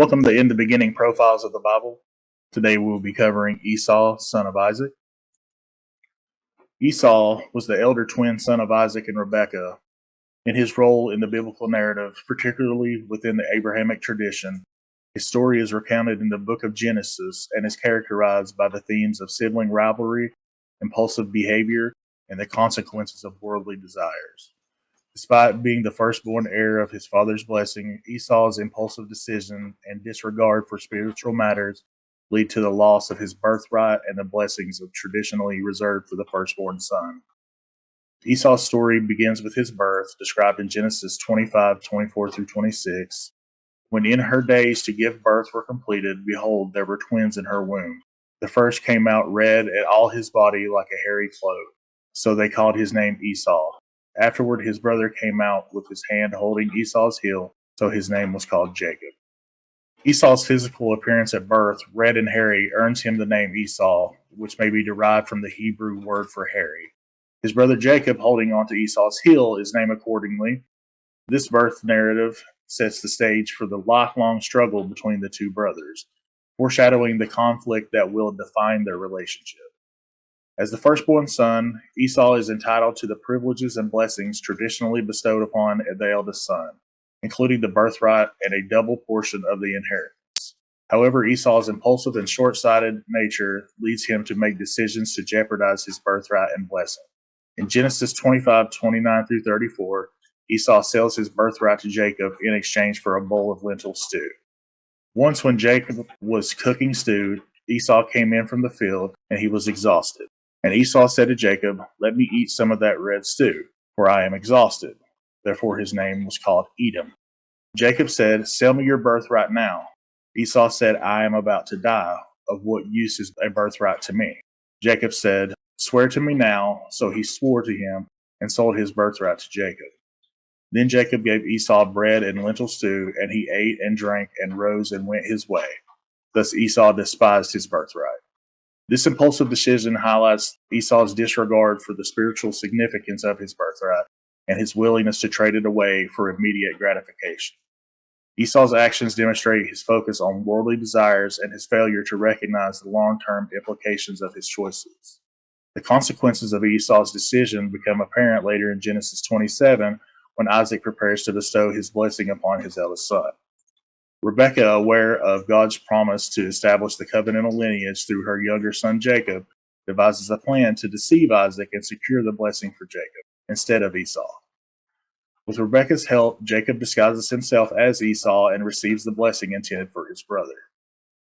Welcome to In the Beginning Profiles of the Bible. Today we will be covering Esau, son of Isaac. Esau was the elder twin son of Isaac and Rebekah. In his role in the biblical narrative, particularly within the Abrahamic tradition, his story is recounted in the book of Genesis and is characterized by the themes of sibling rivalry, impulsive behavior, and the consequences of worldly desires. Despite being the firstborn heir of his father's blessing, Esau's impulsive decision and disregard for spiritual matters lead to the loss of his birthright and the blessings of traditionally reserved for the firstborn son. Esau's story begins with his birth, described in Genesis 25:24 through 26. When in her days to give birth were completed, behold, there were twins in her womb. The first came out red and all his body like a hairy cloak. So they called his name Esau. Afterward, his brother came out with his hand holding Esau's heel, so his name was called Jacob. Esau's physical appearance at birth, red and hairy, earns him the name Esau, which may be derived from the Hebrew word for hairy. His brother Jacob, holding onto Esau's heel, is named accordingly. This birth narrative sets the stage for the lifelong struggle between the two brothers, foreshadowing the conflict that will define their relationship. As the firstborn son, Esau is entitled to the privileges and blessings traditionally bestowed upon the eldest son, including the birthright and a double portion of the inheritance. However, Esau's impulsive and short-sighted nature leads him to make decisions to jeopardize his birthright and blessing. In Genesis 25:29 through 34, Esau sells his birthright to Jacob in exchange for a bowl of lentil stew. Once when Jacob was cooking stew, Esau came in from the field, and he was exhausted. And Esau said to Jacob, "Let me eat some of that red stew, for I am exhausted." Therefore his name was called Edom. Jacob said, "Sell me your birthright now." Esau said, "I am about to die. Of what use is a birthright to me?" Jacob said, "Swear to me now." So he swore to him and sold his birthright to Jacob. Then Jacob gave Esau bread and lentil stew, and he ate and drank and rose and went his way. Thus Esau despised his birthright. This impulsive decision highlights Esau's disregard for the spiritual significance of his birthright and his willingness to trade it away for immediate gratification. Esau's actions demonstrate his focus on worldly desires and his failure to recognize the long-term implications of his choices. The consequences of Esau's decision become apparent later in Genesis 27 when Isaac prepares to bestow his blessing upon his eldest son. Rebekah, aware of God's promise to establish the covenantal lineage through her younger son Jacob, devises a plan to deceive Isaac and secure the blessing for Jacob instead of Esau. With Rebekah's help, Jacob disguises himself as Esau and receives the blessing intended for his brother.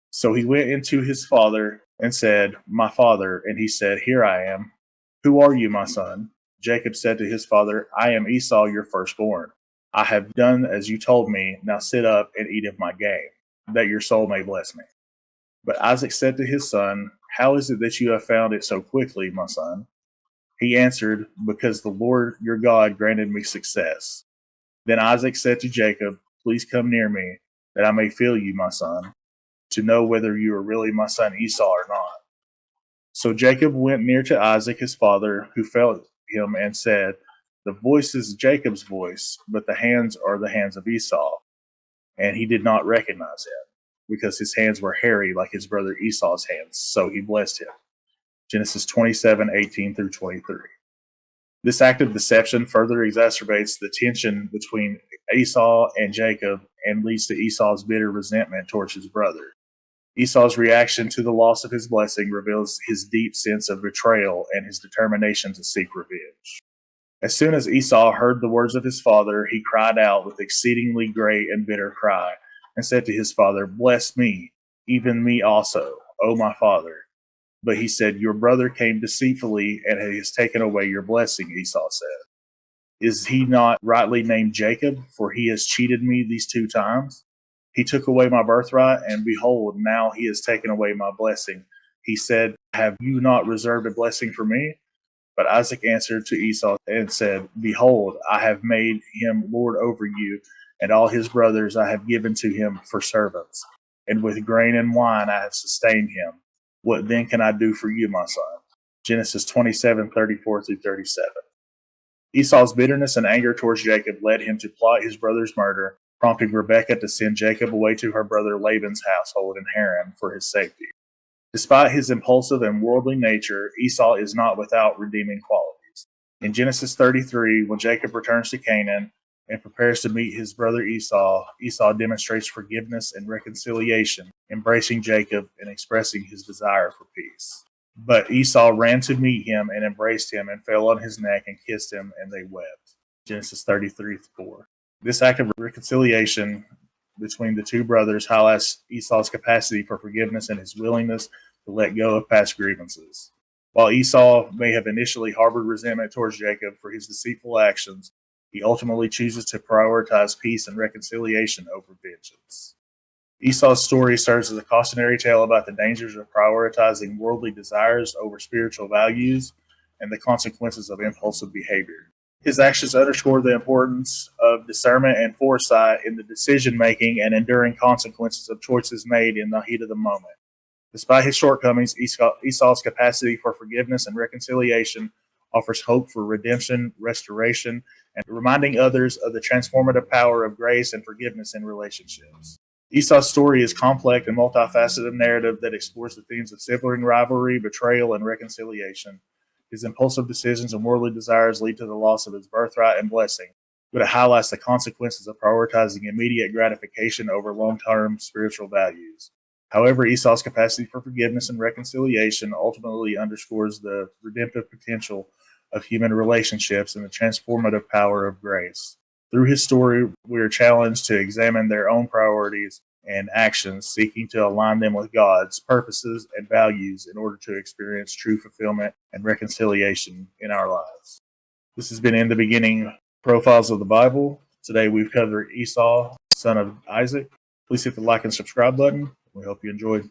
So he went into his father and said, "My father," and he said, "Here I am." "Who are you, my son?" Jacob said to his father, "I am Esau, your firstborn. I have done as you told me. Now sit up and eat of my game, that your soul may bless me." But Isaac said to his son, "How is it that you have found it so quickly, my son?" He answered, "Because the Lord your God granted me success." Then Isaac said to Jacob, "Please come near me, that I may feel you, my son, to know whether you are really my son Esau or not." So Jacob went near to Isaac his father, who felt him and said, "The voice is Jacob's voice, but the hands are the hands of Esau." And he did not recognize him, because his hands were hairy like his brother Esau's hands, so he blessed him. Genesis 27:18 through 23. This act of deception further exacerbates the tension between Esau and Jacob and leads to Esau's bitter resentment towards his brother. Esau's reaction to the loss of his blessing reveals his deep sense of betrayal and his determination to seek revenge. As soon as Esau heard the words of his father, he cried out with exceedingly great and bitter cry, and said to his father, "Bless me, even me also, O my father." But he said, "Your brother came deceitfully, and he has taken away your blessing," Esau said. "Is he not rightly named Jacob? For he has cheated me these 2 times. He took away my birthright, and behold, now he has taken away my blessing." He said, "Have you not reserved a blessing for me?" But Isaac answered to Esau and said, "Behold, I have made him lord over you, and all his brothers I have given to him for servants, and with grain and wine I have sustained him. What then can I do for you, my son?" Genesis 27:34 through 37. Esau's bitterness and anger towards Jacob led him to plot his brother's murder, prompting Rebekah to send Jacob away to her brother Laban's household in Haran for his safety. Despite his impulsive and worldly nature, Esau is not without redeeming qualities. In Genesis 33, when Jacob returns to Canaan and prepares to meet his brother Esau, Esau demonstrates forgiveness and reconciliation, embracing Jacob and expressing his desire for peace. But Esau ran to meet him and embraced him and fell on his neck and kissed him, and they wept. Genesis 33:4. This act of reconciliation between the two brothers highlights Esau's capacity for forgiveness and his willingness to let go of past grievances. While Esau may have initially harbored resentment towards Jacob for his deceitful actions, he ultimately chooses to prioritize peace and reconciliation over vengeance. Esau's story serves as a cautionary tale about the dangers of prioritizing worldly desires over spiritual values and the consequences of impulsive behavior. His actions underscore the importance of discernment and foresight in the decision making and enduring consequences of choices made in the heat of the moment. Despite his shortcomings, Esau's capacity for forgiveness and reconciliation offers hope for redemption, restoration, and reminding others of the transformative power of grace and forgiveness in relationships. Esau's story is a complex and multifaceted narrative that explores the themes of sibling rivalry, betrayal, and reconciliation. His impulsive decisions and worldly desires lead to the loss of his birthright and blessing, but it highlights the consequences of prioritizing immediate gratification over long-term spiritual values. However, Esau's capacity for forgiveness and reconciliation ultimately underscores the redemptive potential of human relationships and the transformative power of grace. Through his story, we are challenged to examine their own priorities and actions, seeking to align them with God's purposes and values in order to experience true fulfillment and reconciliation in our lives. This has been In the Beginning Profiles of the Bible. Today we've covered Esau, son of Isaac. Please hit the like and subscribe button. We hope you enjoyed.